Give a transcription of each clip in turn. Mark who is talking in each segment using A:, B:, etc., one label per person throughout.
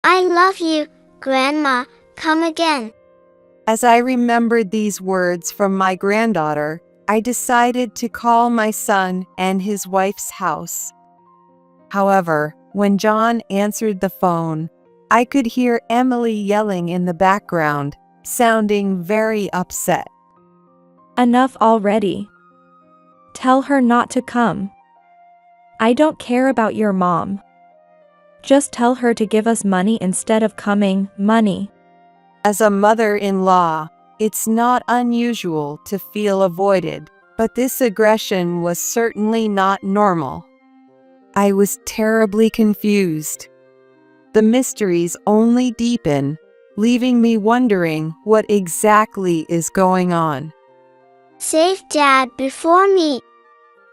A: I love you, Grandma, come again.
B: As I remembered these words from my granddaughter, I decided to call my son and his wife's house. However, when John answered the phone, I could hear Emily yelling in the background, sounding very upset.
C: Enough already. Tell her not to come. I don't care about your mom. Just tell her to give us money instead of coming, money.
B: As a mother-in-law, it's not unusual to feel avoided, but this aggression was certainly not normal. I was terribly confused. The mysteries only deepen, leaving me wondering what exactly is going on.
A: Save Dad before me.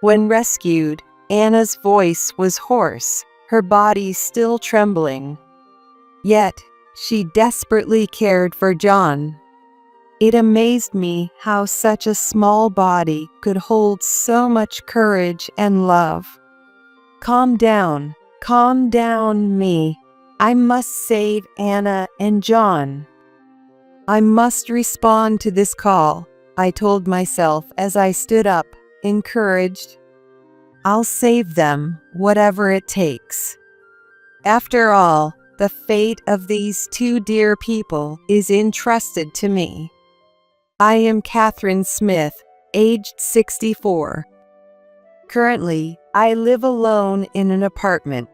B: When rescued, Anna's voice was hoarse, her body still trembling. Yet, she desperately cared for John. It amazed me how such a small body could hold so much courage and love. Calm down, me. I must save Anna and John. I must respond to this call, I told myself as I stood up, encouraged. I'll save them, whatever it takes. After all, the fate of these two dear people is entrusted to me. I am Catherine Smith, aged 64. Currently, I live alone in an apartment.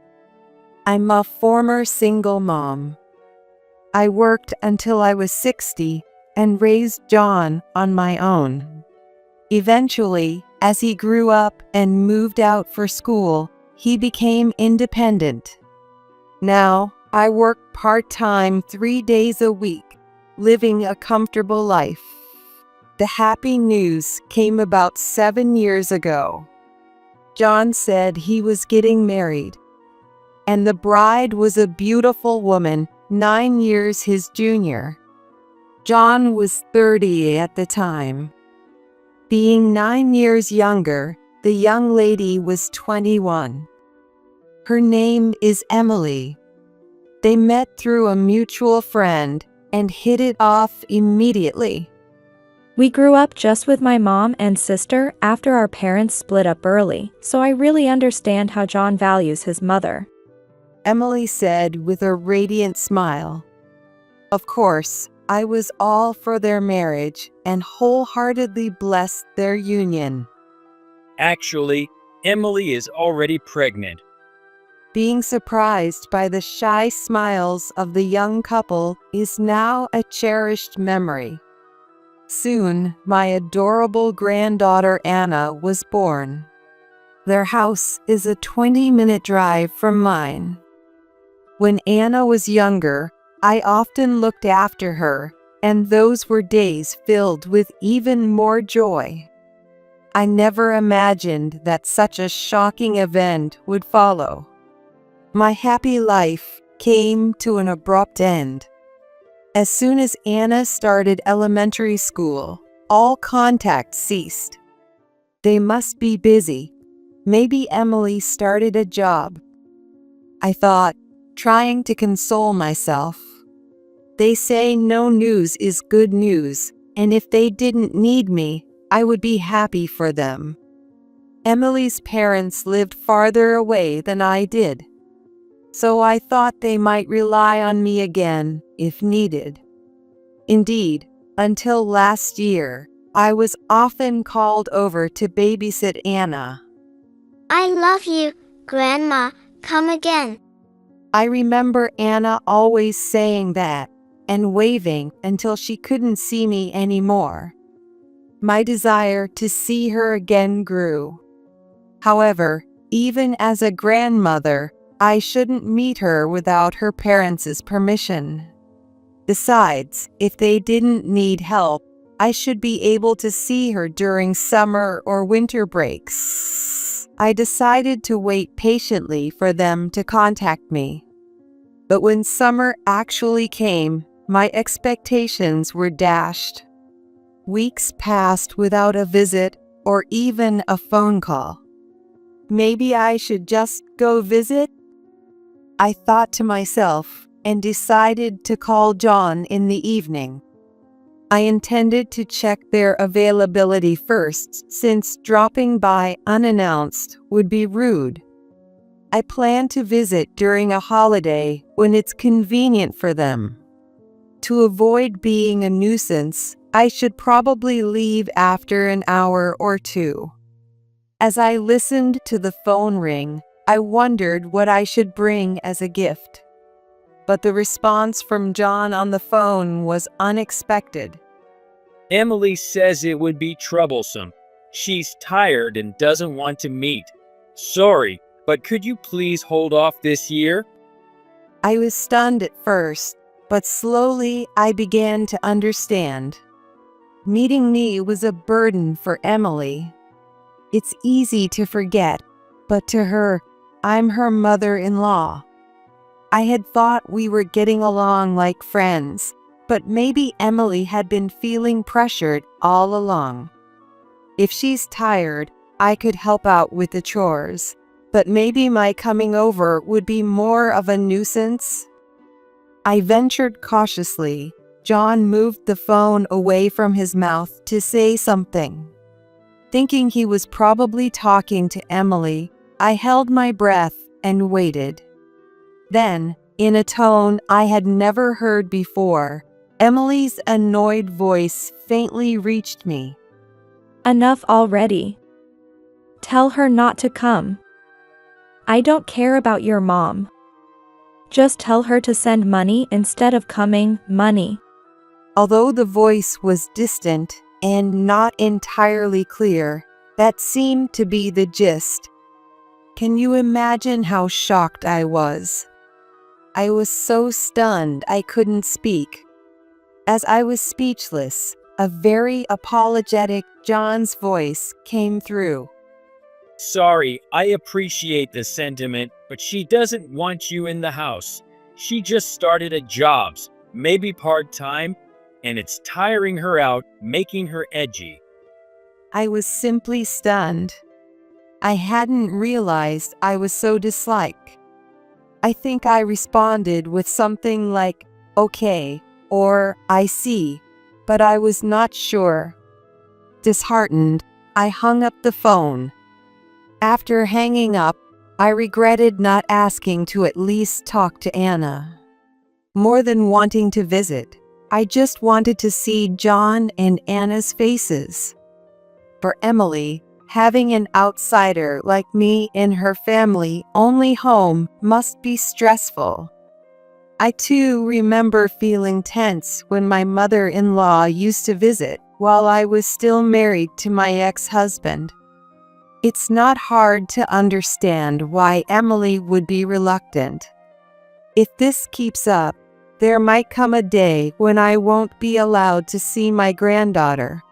B: I'm a former single mom. I worked until I was 60 and raised John on my own. Eventually, as he grew up and moved out for school, he became independent. Now, I work part-time 3 days a week, living a comfortable life. The happy news came about 7 years ago. John said he was getting married, and the bride was a beautiful woman, 9 years his junior. John was 30 at the time. Being 9 years younger, the young lady was 21. Her name is Emily. They met through a mutual friend and hit it off immediately.
C: We grew up just with my mom and sister after our parents split up early, so I really understand how John values his mother.
B: Emily said with a radiant smile. Of course, I was all for their marriage and wholeheartedly blessed their union.
D: Actually, Emily is already pregnant.
B: Being surprised by the shy smiles of the young couple is now a cherished memory. Soon, my adorable granddaughter Anna was born. Their house is a 20-minute drive from mine. When Anna was younger, I often looked after her, and those were days filled with even more joy. I never imagined that such a shocking event would follow. My happy life came to an abrupt end. As soon as Anna started elementary school, all contact ceased. They must be busy. Maybe Emily started a job. I thought, trying to console myself. They say no news is good news, and if they didn't need me, I would be happy for them. Emily's parents lived farther away than I did, so I thought they might rely on me again if needed. Indeed, until last year, I was often called over to babysit Anna.
A: I love you, Grandma, come again.
B: I remember Anna always saying that and waving until she couldn't see me anymore. My desire to see her again grew. However, even as a grandmother, I shouldn't meet her without her parents' permission. Besides, if they didn't need help, I should be able to see her during summer or winter breaks. I decided to wait patiently for them to contact me. But when summer actually came, my expectations were dashed. Weeks passed without a visit or even a phone call. Maybe I should just go visit? I thought to myself, and decided to call John in the evening. I intended to check their availability first, since dropping by unannounced would be rude. I plan to visit during a holiday when it's convenient for them. To avoid being a nuisance, I should probably leave after an hour or two. As I listened to the phone ring, I wondered what I should bring as a gift. But the response from John on the phone was unexpected.
D: Emily says it would be troublesome. She's tired and doesn't want to meet. Sorry, but could you please hold off this year?
B: I was stunned at first, but slowly I began to understand. Meeting me was a burden for Emily. It's easy to forget, but to her, I'm her mother-in-law. I had thought we were getting along like friends, but maybe Emily had been feeling pressured all along. If she's tired, I could help out with the chores, but maybe my coming over would be more of a nuisance. I ventured cautiously. John moved the phone away from his mouth to say something. Thinking he was probably talking to Emily, I held my breath and waited. Then, in a tone I had never heard before, Emily's annoyed voice faintly reached me.
C: Enough already. Tell her not to come. I don't care about your mom. Just tell her to send money instead of coming, money.
B: Although the voice was distant and not entirely clear, that seemed to be the gist. Can you imagine how shocked I was? I was so stunned I couldn't speak. As I was speechless, a very apologetic John's voice came through.
D: Sorry, I appreciate the sentiment, but she doesn't want you in the house. She just started at jobs, maybe part-time, and it's tiring her out, making her edgy.
B: I was simply stunned. I hadn't realized I was so disliked. I think I responded with something like, okay, or I see, but I was not sure. Disheartened, I hung up the phone. After hanging up, I regretted not asking to at least talk to Anna. More than wanting to visit, I just wanted to see John and Anna's faces. For Emily, having an outsider like me in her family-only home must be stressful. I too remember feeling tense when my mother-in-law used to visit while I was still married to my ex-husband. It's not hard to understand why Emily would be reluctant. If this keeps up, there might come a day when I won't be allowed to see my granddaughter.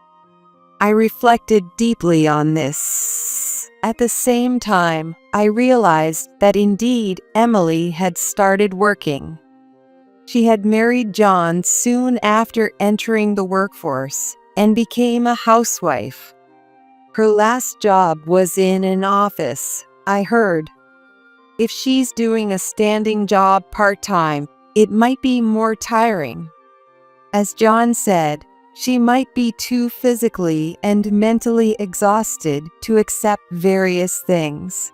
B: I reflected deeply on this. At the same time, I realized that indeed Emily had started working. She had married John soon after entering the workforce and became a housewife. Her last job was in an office, I heard. If she's doing a standing job part-time, it might be more tiring. As John said, she might be too physically and mentally exhausted to accept various things.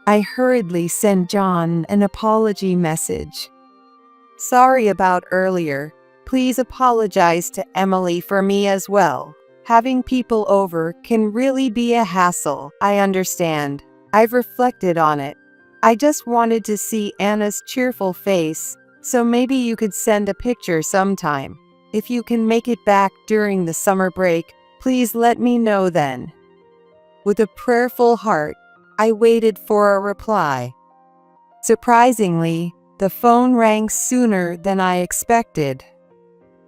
B: I hurriedly sent John an apology message. Sorry about earlier. Please apologize to Emily for me as well. Having people over can really be a hassle, I understand. I've reflected on it. I just wanted to see Anna's cheerful face, so maybe you could send a picture sometime. If you can make it back during the summer break, please let me know then. With a prayerful heart, I waited for a reply. Surprisingly, the phone rang sooner than I expected.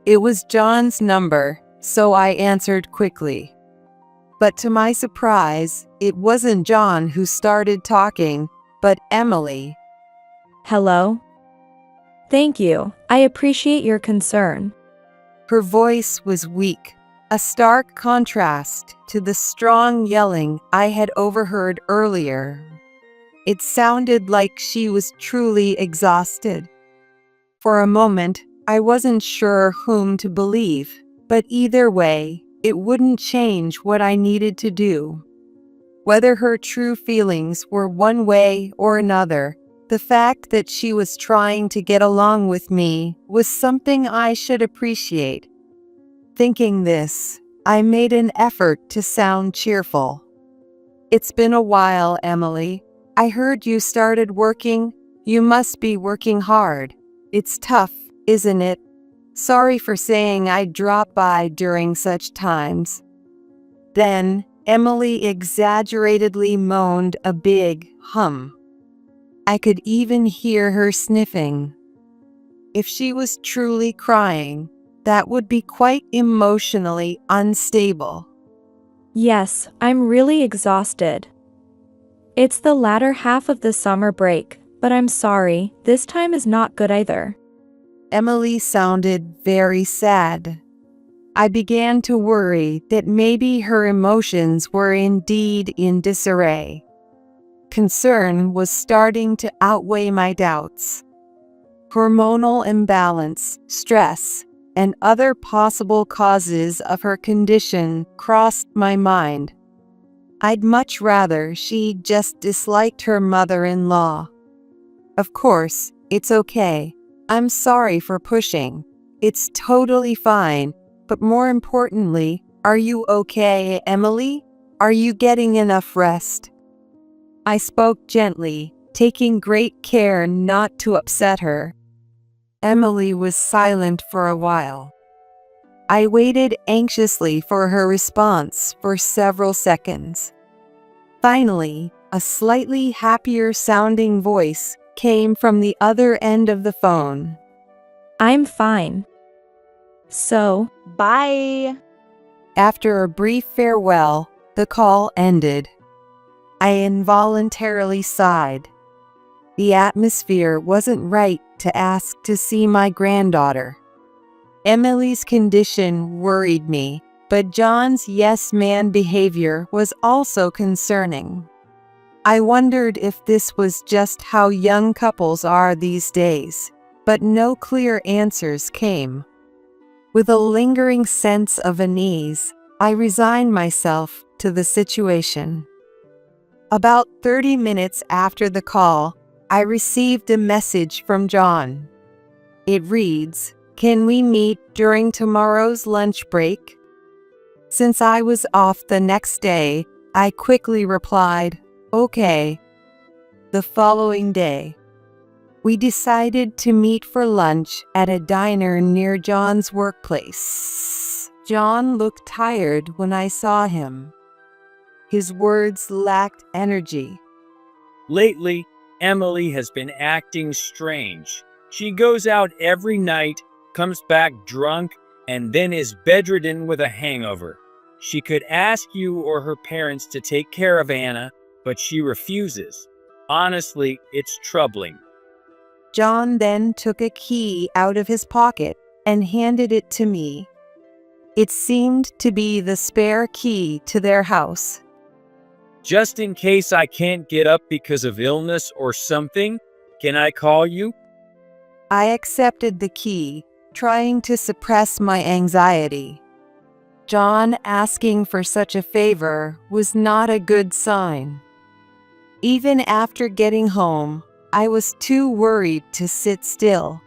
B: It was John's number, so I answered quickly. But to my surprise, it wasn't John who started talking, but Emily.
C: Hello? Thank you. I appreciate your concern.
B: Her voice was weak, a stark contrast to the strong yelling I had overheard earlier. It sounded like she was truly exhausted. For a moment, I wasn't sure whom to believe, but either way, it wouldn't change what I needed to do. Whether her true feelings were one way or another, the fact that she was trying to get along with me was something I should appreciate. Thinking this, I made an effort to sound cheerful. "It's been a while, Emily. I heard you started working. You must be working hard. It's tough, isn't it? Sorry for saying I'd drop by during such times." Then, Emily exaggeratedly moaned a big hum. I could even hear her sniffing. If she was truly crying, that would be quite emotionally unstable.
C: Yes, I'm really exhausted. It's the latter half of the summer break, but I'm sorry, this time is not good either.
B: Emily sounded very sad. I began to worry that maybe her emotions were indeed in disarray. Concern was starting to outweigh my doubts. Hormonal imbalance, stress, and other possible causes of her condition crossed my mind. I'd much rather she just disliked her mother-in-law. Of course, it's okay. I'm sorry for pushing. It's totally fine. But more importantly, are you okay, Emily? Are you getting enough rest? I spoke gently, taking great care not to upset her. Emily was silent for a while. I waited anxiously for her response for several seconds. Finally, a slightly happier sounding voice came from the other end of the phone.
C: I'm fine. So,
E: Bye.
B: After a brief farewell, the call ended. I involuntarily sighed. The atmosphere wasn't right to ask to see my granddaughter. Emily's condition worried me, but John's yes-man behavior was also concerning. I wondered if this was just how young couples are these days, but no clear answers came. With a lingering sense of unease, I resigned myself to the situation. About 30 minutes after the call, I received a message from John. It reads, "Can we meet during tomorrow's lunch break?" Since I was off the next day, I quickly replied, "Okay." The following day, we decided to meet for lunch at a diner near John's workplace. John looked tired when I saw him. His words lacked energy.
D: Lately, Emily has been acting strange. She goes out every night, comes back drunk, and then is bedridden with a hangover. She could ask you or her parents to take care of Anna, but she refuses. Honestly, it's troubling.
B: John then took a key out of his pocket and handed it to me. It seemed to be the spare key to their house.
D: Just in case I can't get up because of illness or something, can I call you?
B: I accepted the key, trying to suppress my anxiety. John asking for such a favor was not a good sign. Even after getting home, I was too worried to sit still.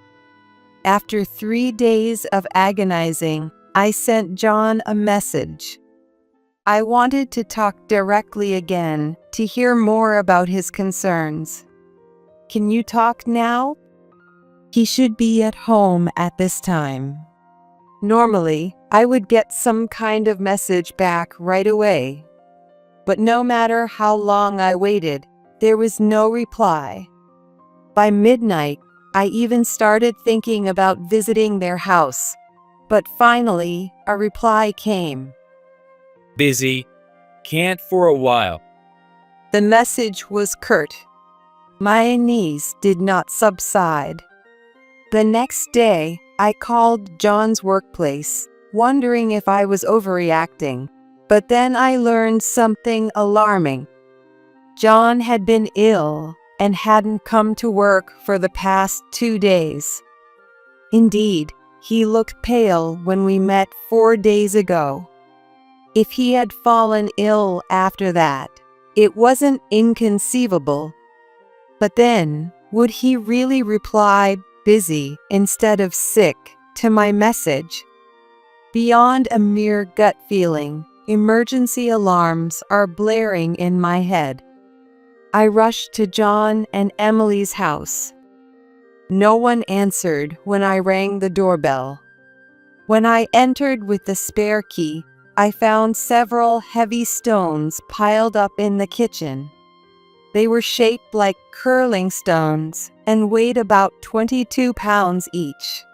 B: After 3 days of agonizing, I sent John a message. I wanted to talk directly again to hear more about his concerns. "Can you talk now?" He should be at home at this time. Normally, I would get some kind of message back right away. But no matter how long I waited, there was no reply. By midnight, I even started thinking about visiting their house. But finally, a reply came.
D: Busy. Can't for a while.
B: The message was curt. My unease did not subside. The next day, I called John's workplace, wondering if I was overreacting. But then I learned something alarming. John had been ill and hadn't come to work for the past 2 days. Indeed, he looked pale when we met 4 days ago. If he had fallen ill after that, it wasn't inconceivable. But then, would he really reply busy instead of sick to my message? Beyond a mere gut feeling, emergency alarms are blaring in my head. I rushed to John and Emily's house. No one answered when I rang the doorbell. When I entered with the spare key, I found several heavy stones piled up in the kitchen. They were shaped like curling stones and weighed about 22 pounds each.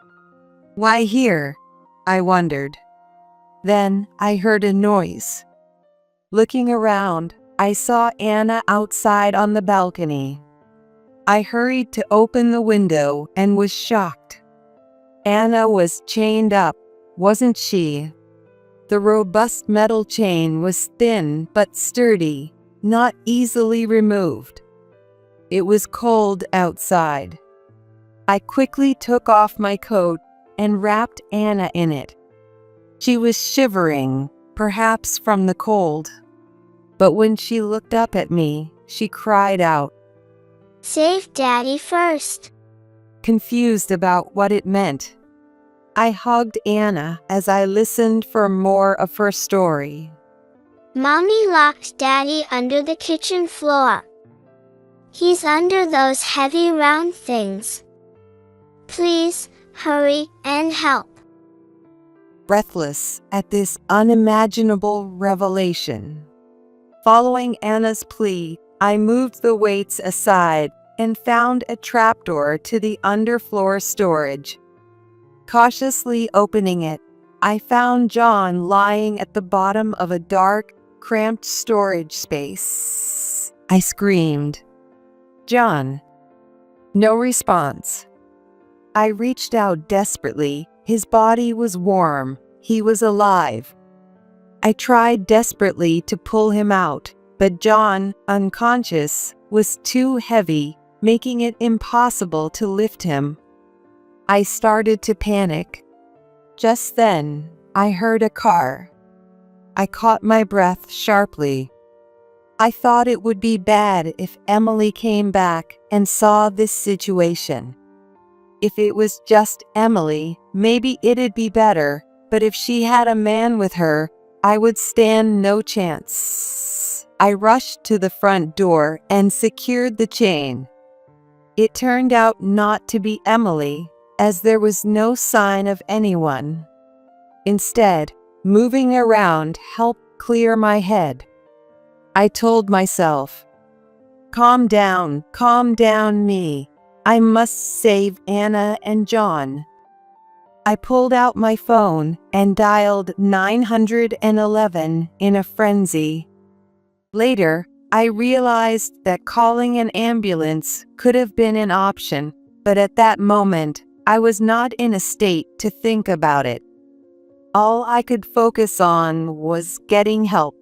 B: Why here? I wondered. Then I heard a noise. Looking around, I saw Anna outside on the balcony. I hurried to open the window and was shocked. Anna was chained up, wasn't she? The robust metal chain was thin but sturdy, not easily removed. It was cold outside. I quickly took off my coat and wrapped Anna in it. She was shivering, perhaps from the cold. But when she looked up at me, she cried out,
A: "Save Daddy first."
B: confused about what it meant. I hugged Anna as I listened for more of her story.
A: "Mommy locked Daddy under the kitchen floor. He's under those heavy round things. Please, hurry and help."
B: Breathless at this unimaginable revelation. Following Anna's plea, I moved the weights aside and found a trapdoor to the underfloor storage. Cautiously opening it, I found John lying at the bottom of a dark, cramped storage space. I screamed, "John!" No response. I reached out desperately. His body was warm. He was alive. I tried desperately to pull him out, but John, unconscious, was too heavy, making it impossible to lift him. I started to panic. Just then, I heard a car. I caught my breath sharply. I thought it would be bad if Emily came back and saw this situation. If it was just Emily, maybe it'd be better, but if she had a man with her, I would stand no chance. I rushed to the front door and secured the chain. It turned out not to be Emily, as there was no sign of anyone. Instead, moving around helped clear my head. I told myself, calm down, me. I must save Anna and John." I pulled out my phone and dialed 911 in a frenzy. Later, I realized that calling an ambulance could have been an option, but at that moment, I was not in a state to think about it. All I could focus on was getting help.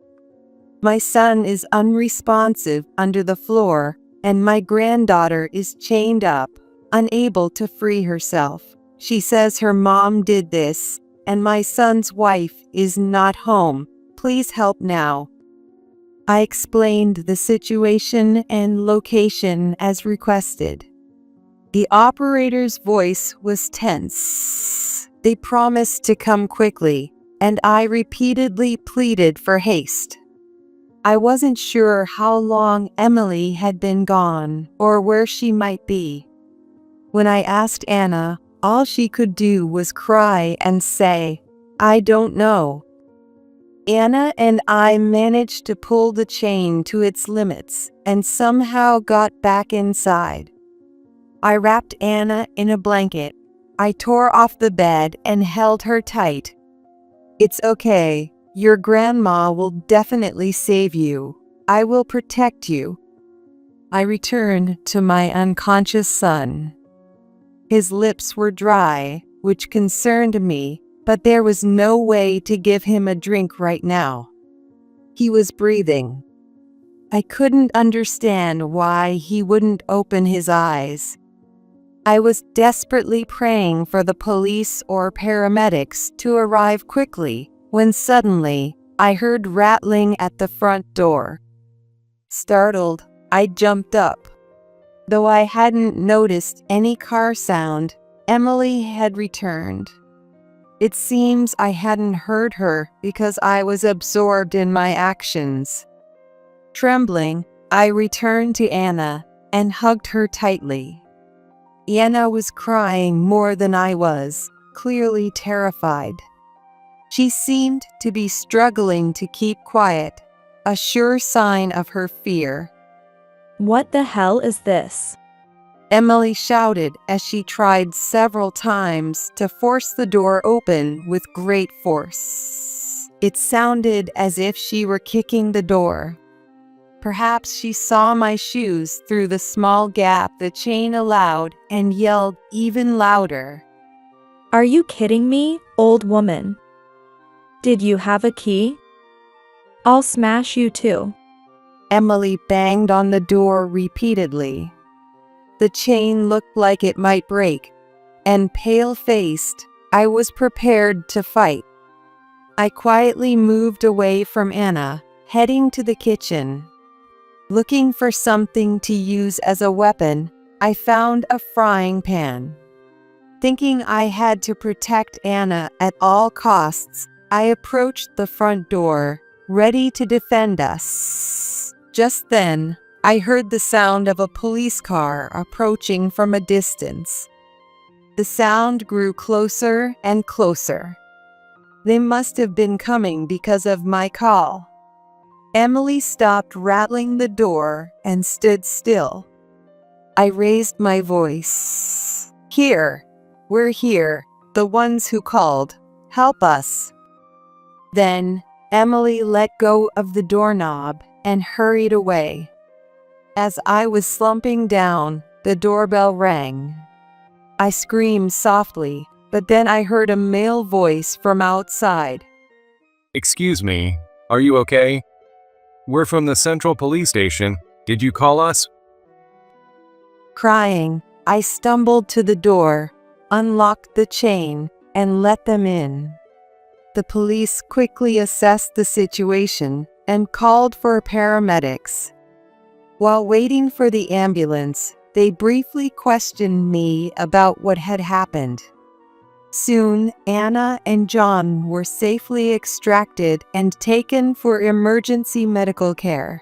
B: My son is unresponsive under the floor, and my granddaughter is chained up, unable to free herself. She says her mom did this, and my son's wife is not home. Please help now. I explained the situation and location as requested. The operator's voice was tense. They promised to come quickly, and I repeatedly pleaded for haste. I wasn't sure how long Emily had been gone or where she might be. When I asked Anna, all she could do was cry and say, "I don't know." Anna and I managed to pull the chain to its limits and somehow got back inside. I wrapped Anna in a blanket. I tore off the bed and held her tight. "It's okay. Your grandma will definitely save you. I will protect you." I returned to my unconscious son. His lips were dry, which concerned me, but there was no way to give him a drink right now. He was breathing. I couldn't understand why he wouldn't open his eyes. I was desperately praying for the police or paramedics to arrive quickly, when suddenly, I heard rattling at the front door. Startled, I jumped up. Though I hadn't noticed any car sound, Emily had returned. It seems I hadn't heard her because I was absorbed in my actions. Trembling, I returned to Anna and hugged her tightly. Anna was crying more than I was, clearly terrified. She seemed to be struggling to keep quiet, a sure sign of her fear.
C: What the hell is this?
B: Emily shouted as she tried several times to force the door open with great force. It sounded as if she were kicking the door. Perhaps she saw my shoes through the small gap the chain allowed and yelled even louder.
C: Are you kidding me, old woman? Did you have a key? I'll smash you too.
B: Emily banged on the door repeatedly. The chain looked like it might break, and pale-faced, I was prepared to fight. I quietly moved away from Anna, heading to the kitchen. Looking for something to use as a weapon, I found a frying pan. Thinking I had to protect Anna at all costs, I approached the front door, ready to defend us. Just then, I heard the sound of a police car approaching from a distance. The sound grew closer and closer. They must have been coming because of my call. Emily stopped rattling the door and stood still. I raised my voice. Here, we're here, the ones who called. Help us. Then, Emily let go of the doorknob and hurried away. As I was slumping down, the doorbell rang. I screamed softly, but then I heard a male voice from outside.
E: Excuse me, are you okay? We're from the Central Police Station. Did you call us?
B: Crying, I stumbled to the door, unlocked the chain, and let them in. The police quickly assessed the situation and called for paramedics. While waiting for the ambulance, they briefly questioned me about what had happened. Soon, Anna and John were safely extracted and taken for emergency medical care.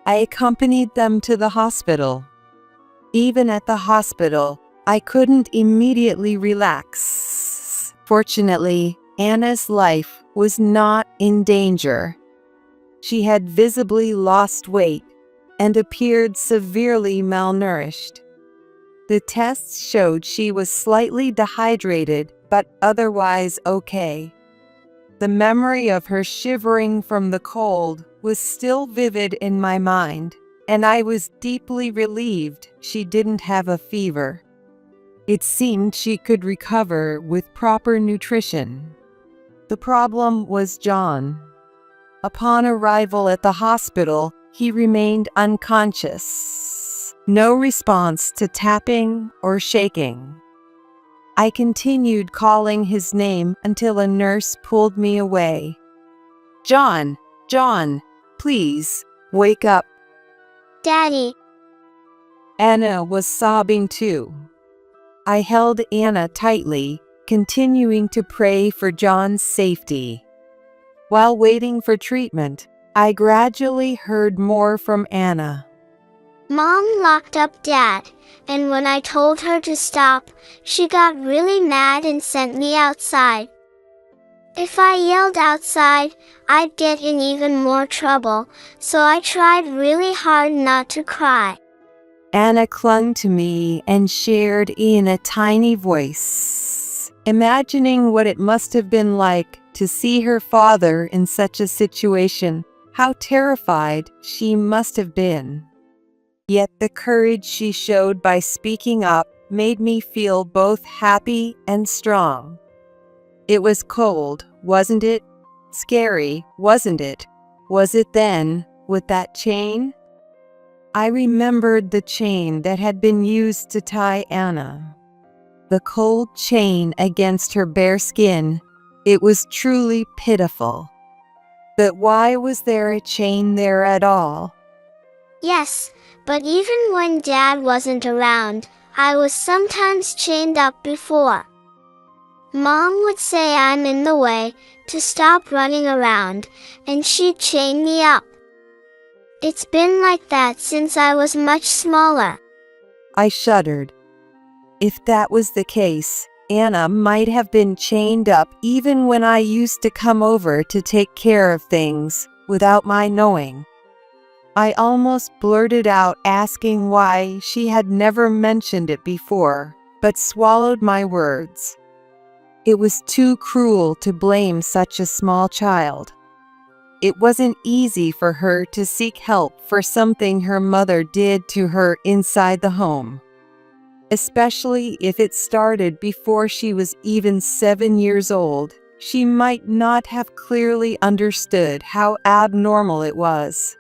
B: I accompanied them to the hospital. Even at the hospital, I couldn't immediately relax. Fortunately, Anna's life was not in danger. She had visibly lost weight and appeared severely malnourished. The tests showed she was slightly dehydrated, but otherwise okay. The memory of her shivering from the cold was still vivid in my mind, and I was deeply relieved she didn't have a fever. It seemed she could recover with proper nutrition. The problem was John. Upon arrival at the hospital, he remained unconscious. No response to tapping or shaking. I continued calling his name until a nurse pulled me away. John, please, wake up.
A: Daddy,
B: Anna was sobbing too. I held Anna tightly, continuing to pray for John's safety. While waiting for treatment, I gradually heard more from Anna.
A: Mom locked up Dad, and when I told her to stop, she got really mad and sent me outside. If I yelled outside, I'd get in even more trouble, so I tried really hard not to cry.
B: Anna clung to me and shared in a tiny voice, imagining what it must have been like to see her father in such a situation, how terrified she must have been. Yet the courage she showed by speaking up made me feel both happy and strong. It was cold, wasn't it? Scary, wasn't it? Was it then, with that chain? I remembered the chain that had been used to tie Anna. The cold chain against her bare skin. It was truly pitiful. But why was there a chain there at all?
A: Yes, but even when Dad wasn't around, I was sometimes chained up before. Mom would say I'm in the way, to stop running around, and she'd chain me up. It's been like that since I was much smaller.
B: I shuddered. If that was the case, Anna might have been chained up even when I used to come over to take care of things, without my knowing. I almost blurted out asking why she had never mentioned it before, but swallowed my words. It was too cruel to blame such a small child. It wasn't easy for her to seek help for something her mother did to her inside the home, especially if it started before she was even 7 years old. She might not have clearly understood how abnormal it was.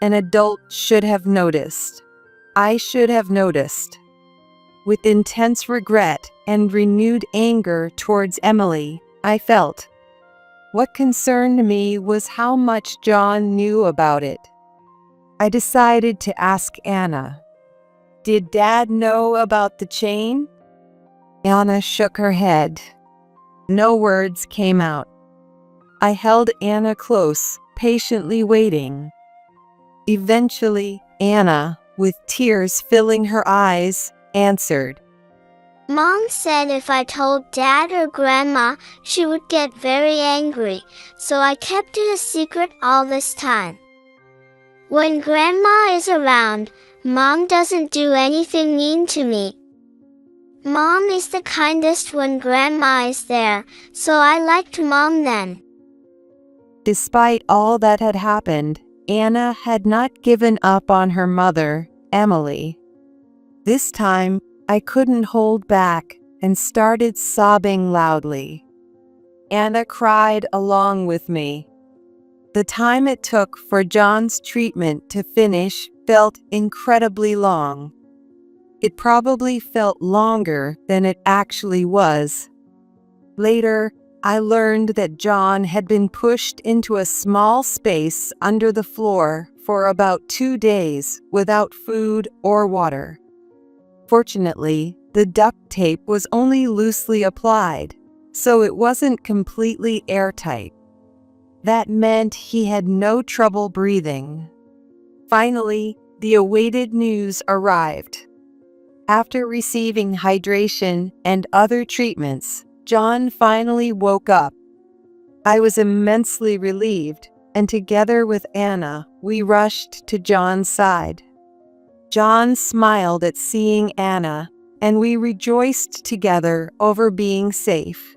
B: An adult should have noticed. I should have noticed. With intense regret and renewed anger towards Emily, I felt. What concerned me was how much John knew about it. I decided to ask Anna, "Did Dad know about the chain?" Anna shook her head. No words came out. I held Anna close, patiently waiting. Eventually, Anna, with tears filling her eyes, answered.
A: Mom said if I told Dad or Grandma, she would get very angry, so I kept it a secret all this time. When Grandma is around, Mom doesn't do anything mean to me. Mom is the kindest when Grandma is there, so I liked Mom then.
B: Despite all that had happened, Anna had not given up on her mother, Emily. This time, I couldn't hold back and started sobbing loudly. Anna cried along with me. The time it took for John's treatment to finish felt incredibly long. It probably felt longer than it actually was. Later, I learned that John had been pushed into a small space under the floor for about 2 days without food or water. Fortunately, the duct tape was only loosely applied, so it wasn't completely airtight. That meant he had no trouble breathing. Finally, the awaited news arrived. After receiving hydration and other treatments, John finally woke up. I was immensely relieved, and together with Anna, we rushed to John's side. John smiled at seeing Anna, and we rejoiced together over being safe.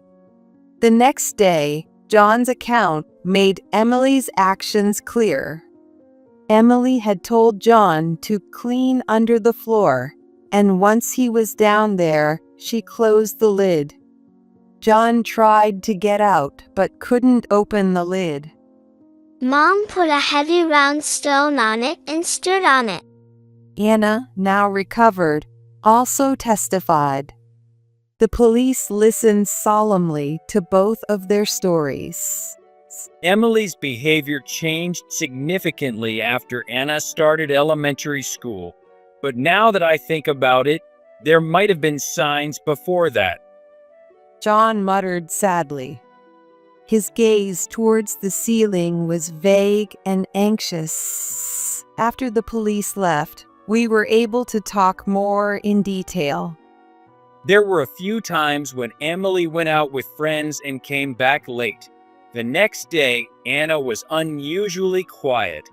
B: The next day, John's account made Emily's actions clear. Emily had told John to clean under the floor, and once he was down there, she closed the lid. John tried to get out, but couldn't open the lid.
A: Mom put a heavy round stone on it and stood on it.
B: Anna, now recovered, also testified. The police listened solemnly to both of their stories.
D: Emily's behavior changed significantly after Anna started elementary school. But now that I think about it, there might have been signs before that.
B: John muttered sadly. His gaze towards the ceiling was vague and anxious. After the police left, we were able to talk more in detail.
D: There were a few times when Emily went out with friends and came back late. The next day, Anna was unusually quiet.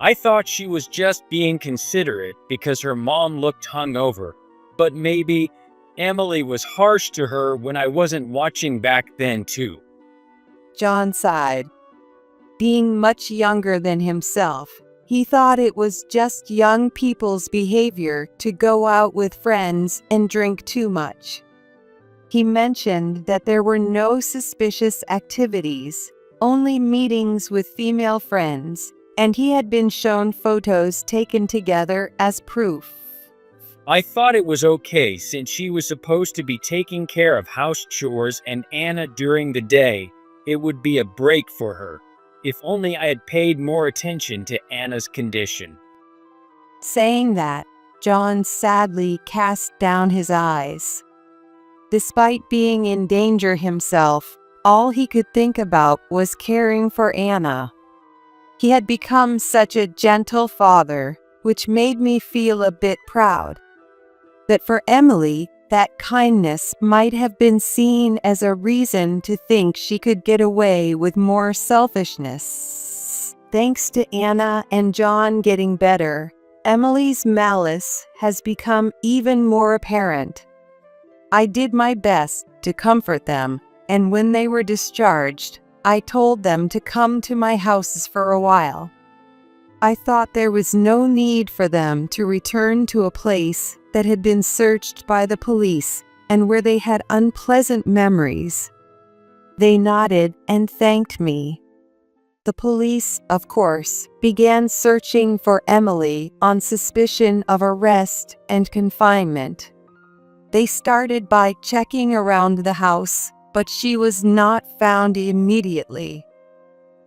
D: I thought she was just being considerate because her mom looked hungover, but maybe Emily was harsh to her when I wasn't watching back then too.
B: John sighed. Being much younger than himself, he thought it was just young people's behavior to go out with friends and drink too much. He mentioned that there were no suspicious activities, only meetings with female friends, and he had been shown photos taken together as proof.
D: I thought it was okay since she was supposed to be taking care of house chores and Anna during the day. It would be a break for her. If only I had paid more attention to Anna's condition.
B: Saying that, John sadly cast down his eyes. Despite being in danger himself, all he could think about was caring for Anna. He had become such a gentle father, which made me feel a bit proud. That for Emily, that kindness might have been seen as a reason to think she could get away with more selfishness. Thanks to Anna and John getting better, Emily's malice has become even more apparent. I did my best to comfort them, and when they were discharged, I told them to come to my house for a while. I thought there was no need for them to return to a place that had been searched by the police and where they had unpleasant memories. They nodded and thanked me. The police, of course, began searching for Emily on suspicion of arrest and confinement. They started by checking around the house, but she was not found immediately.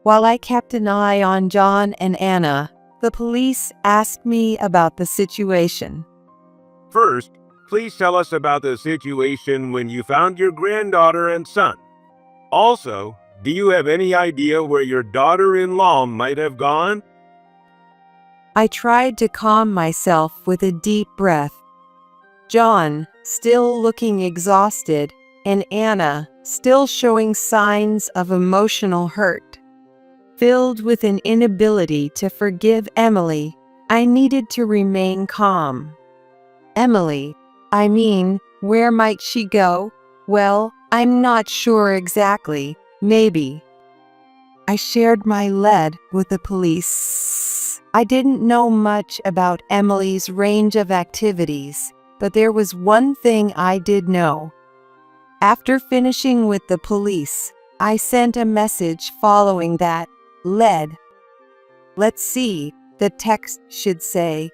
B: While I kept an eye on John and Anna, the police asked me about the situation.
F: First, please tell us about the situation when you found your granddaughter and son. Also, do you have any idea where your daughter-in-law might have gone?
B: I tried to calm myself with a deep breath. John, still looking exhausted, and Anna, still showing signs of emotional hurt. Filled with an inability to forgive Emily, I needed to remain calm. Emily, where might she go? Well, I'm not sure exactly, maybe. I shared my lead with the police. I didn't know much about Emily's range of activities, but there was one thing I did know. After finishing with the police, I sent a message following that lead. Let's see, the text should say,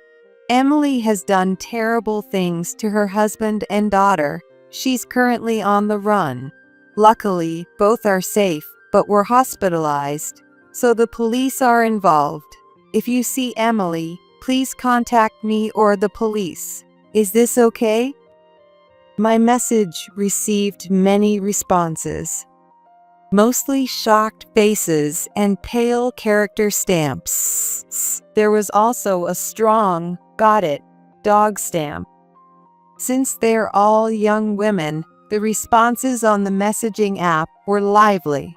B: Emily has done terrible things to her husband and daughter. She's currently on the run. Luckily, both are safe, but were hospitalized, so the police are involved. If you see Emily, please contact me or the police. Is this okay? My message received many responses. Mostly shocked faces and pale character stamps. There was also a strong, got it, dog stamp. Since they're all young women, the responses on the messaging app were lively.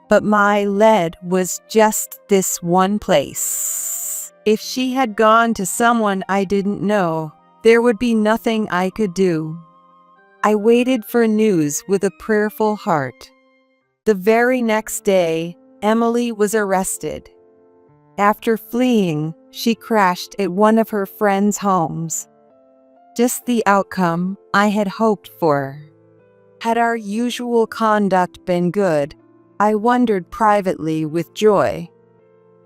B: But my lead was just this one place. If she had gone to someone I didn't know, there would be nothing I could do. I waited for news with a prayerful heart. The very next day, Emily was arrested. After fleeing, she crashed at one of her friends' homes. Just the outcome I had hoped for. Had our usual conduct been good, I wondered privately with joy.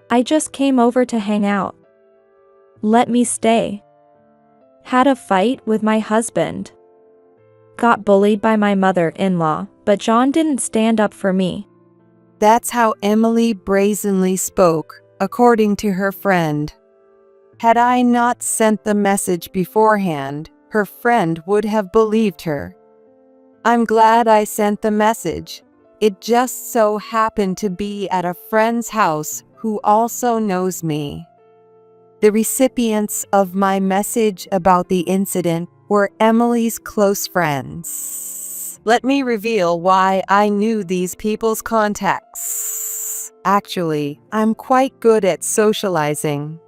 C: I just came over to hang out. Let me stay. Had a fight with my husband. Got bullied by my mother-in-law, but John didn't stand up for me.
B: That's how Emily brazenly spoke, according to her friend. Had I not sent the message beforehand, her friend would have believed her. I'm glad I sent the message. It just so happened to be at a friend's house who also knows me. The recipients of my message about the incident were Emily's close friends. Let me reveal why I knew these people's contacts. Actually, I'm quite good at socializing.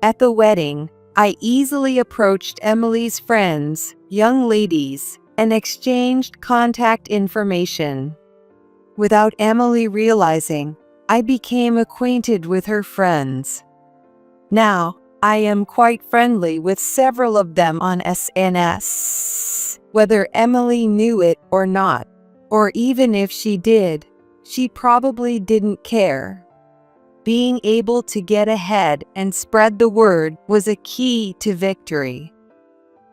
B: At the wedding, I easily approached Emily's friends, young ladies, and exchanged contact information. Without Emily realizing, I became acquainted with her friends. Now, I am quite friendly with several of them on SNS. Whether Emily knew it or not, or even if she did, she probably didn't care. Being able to get ahead and spread the word was a key to victory.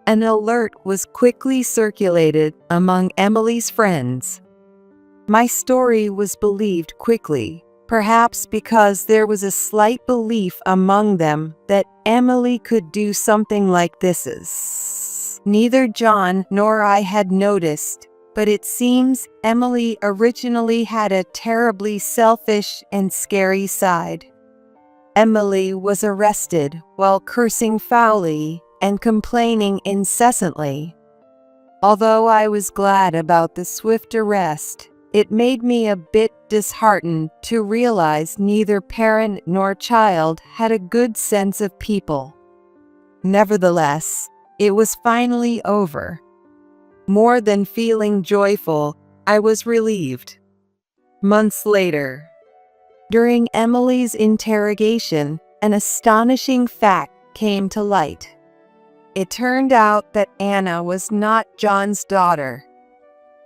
B: An alert was quickly circulated among Emily's friends. My story was believed quickly, perhaps because there was a slight belief among them that Emily could do something like this. Neither John nor I had noticed, but it seems Emily originally had a terribly selfish and scary side. Emily was arrested while cursing foully and complaining incessantly. Although I was glad about the swift arrest, it made me a bit disheartened to realize neither parent nor child had a good sense of people. Nevertheless, it was finally over. More than feeling joyful, I was relieved. Months later, during Emily's interrogation, an astonishing fact came to light. It turned out that Anna was not John's daughter.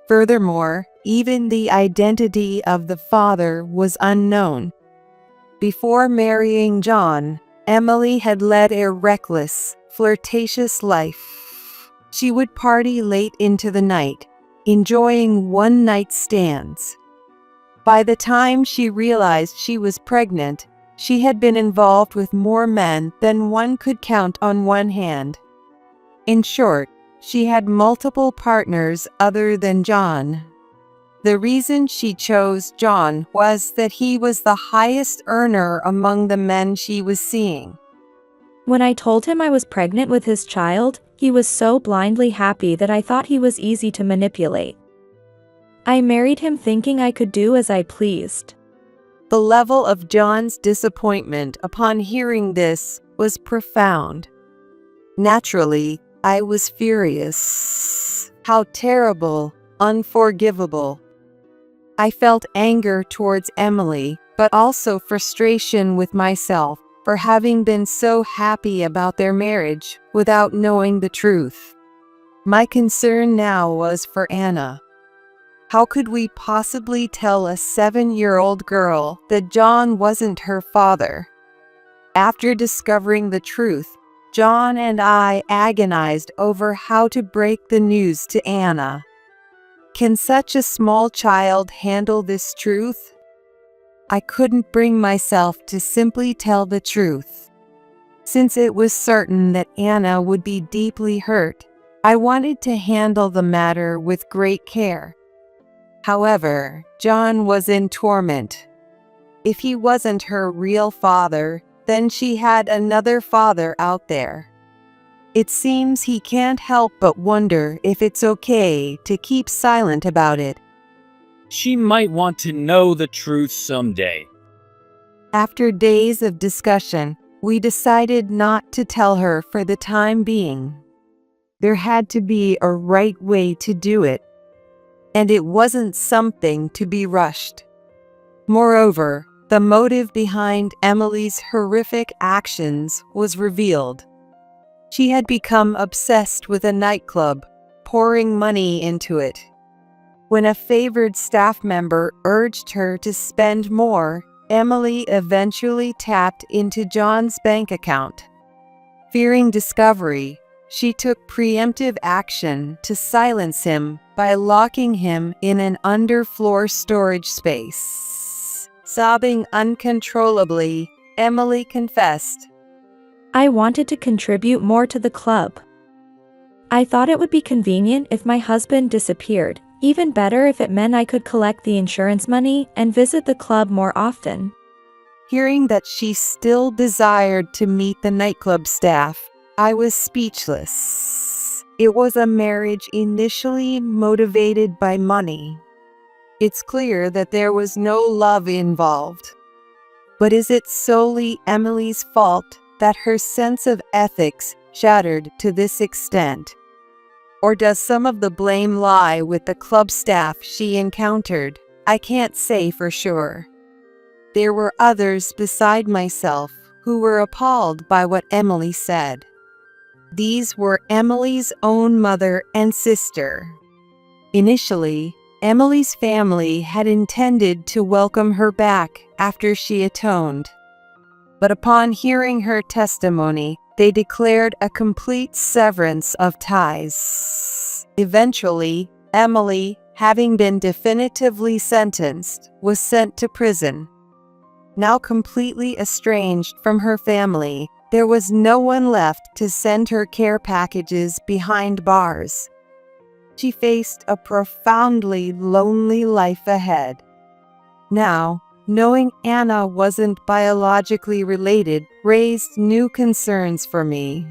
B: Furthermore, even the identity of the father was unknown. Before marrying John, Emily had led a reckless, flirtatious life. She would party late into the night, enjoying one-night stands. By the time she realized she was pregnant, she had been involved with more men than one could count on one hand. In short, she had multiple partners other than John. The reason she chose John was that he was the highest earner among the men she was seeing.
C: When I told him I was pregnant with his child, he was so blindly happy that I thought he was easy to manipulate. I married him thinking I could do as I pleased.
B: The level of John's disappointment upon hearing this was profound. Naturally, I was furious. How terrible, unforgivable. I felt anger towards Emily, but also frustration with myself for having been so happy about their marriage without knowing the truth. My concern now was for Anna. How could we possibly tell a 7-year-old girl that John wasn't her father? After discovering the truth, John and I agonized over how to break the news to Anna. Can such a small child handle this truth? I couldn't bring myself to simply tell the truth. Since it was certain that Anna would be deeply hurt, I wanted to handle the matter with great care. However, John was in torment. If he wasn't her real father, then she had another father out there. It seems he can't help but wonder if it's okay to keep silent about it.
D: She might want to know the truth someday.
B: After days of discussion, we decided not to tell her for the time being. There had to be a right way to do it, and it wasn't something to be rushed. Moreover, the motive behind Emily's horrific actions was revealed. She had become obsessed with a nightclub, pouring money into it. When a favored staff member urged her to spend more, Emily eventually tapped into John's bank account. Fearing discovery, she took preemptive action to silence him by locking him in an underfloor storage space. Sobbing uncontrollably, Emily confessed,
C: I wanted to contribute more to the club. I thought it would be convenient if my husband disappeared, even better if it meant I could collect the insurance money and visit the club more often.
B: Hearing that she still desired to meet the nightclub staff, I was speechless. It was a marriage initially motivated by money. It's clear that there was no love involved. But is it solely Emily's fault that her sense of ethics shattered to this extent? Or does some of the blame lie with the club staff she encountered? I can't say for sure. There were others beside myself who were appalled by what Emily said. These were Emily's own mother and sister. Initially, Emily's family had intended to welcome her back after she atoned. but upon hearing her testimony, they declared a complete severance of ties. Eventually, Emily, having been definitively sentenced, was sent to prison. Now completely estranged from her family, there was no one left to send her care packages behind bars. She faced a profoundly lonely life ahead. Now, knowing Anna wasn't biologically related raised new concerns for me.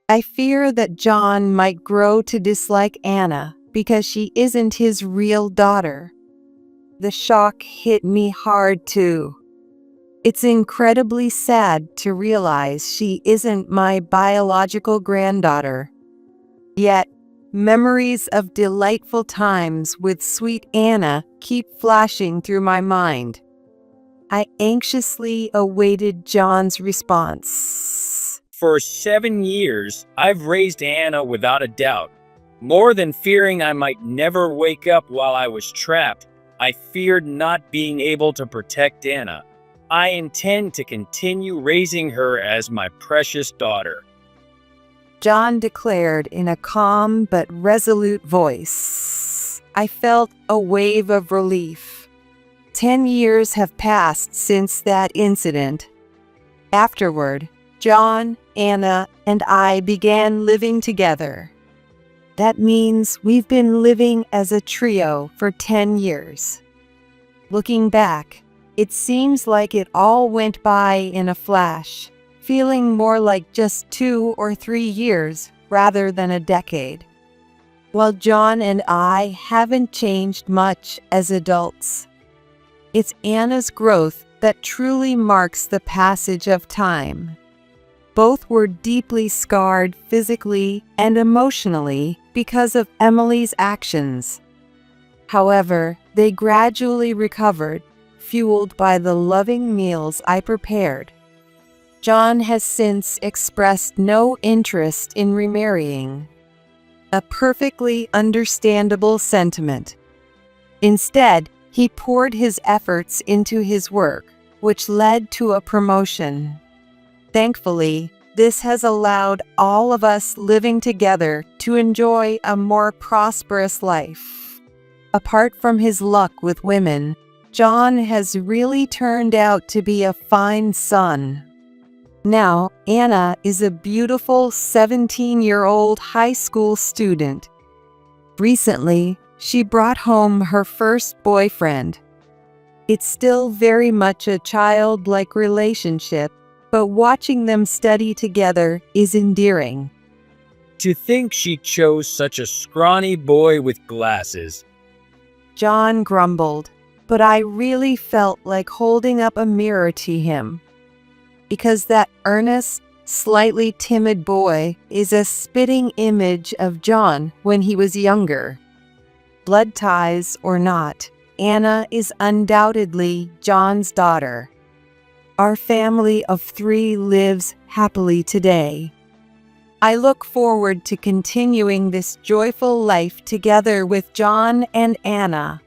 B: I fear that John might grow to dislike Anna because she isn't his real daughter. The shock hit me hard too. It's incredibly sad to realize she isn't my biological granddaughter. Yet, memories of delightful times with sweet Anna keep flashing through my mind. I anxiously awaited John's response.
D: For 7 years, I've raised Anna without a doubt. More than fearing I might never wake up while I was trapped, I feared not being able to protect Anna. I intend to continue raising her as my precious daughter,
B: John declared in a calm but resolute voice. I felt a wave of relief. 10 years have passed since that incident. Afterward, John, Anna, and I began living together. That means we've been living as a trio for 10 years. Looking back, it seems like it all went by in a flash, feeling more like just 2 or 3 years rather than a decade. While John and I haven't changed much as adults, it's Anna's growth that truly marks the passage of time. Both were deeply scarred physically and emotionally because of Emily's actions. However, they gradually recovered, fueled by the loving meals I prepared. John has since expressed no interest in remarrying. A perfectly understandable sentiment. Instead, he poured his efforts into his work, which led to a promotion. Thankfully, this has allowed all of us living together to enjoy a more prosperous life. Apart from his luck with women, John has really turned out to be a fine son. Now, Anna is a beautiful 17-year-old high school student. Recently, she brought home her first boyfriend. It's still very much a childlike relationship, but watching them study together is endearing.
D: To think she chose such a scrawny boy with glasses.
B: John grumbled, but I really felt like holding up a mirror to him. Because that earnest, slightly timid boy is a spitting image of John when he was younger. Blood ties or not, Anna is undoubtedly John's daughter. Our family of 3 lives happily today. I look forward to continuing this joyful life together with John and Anna.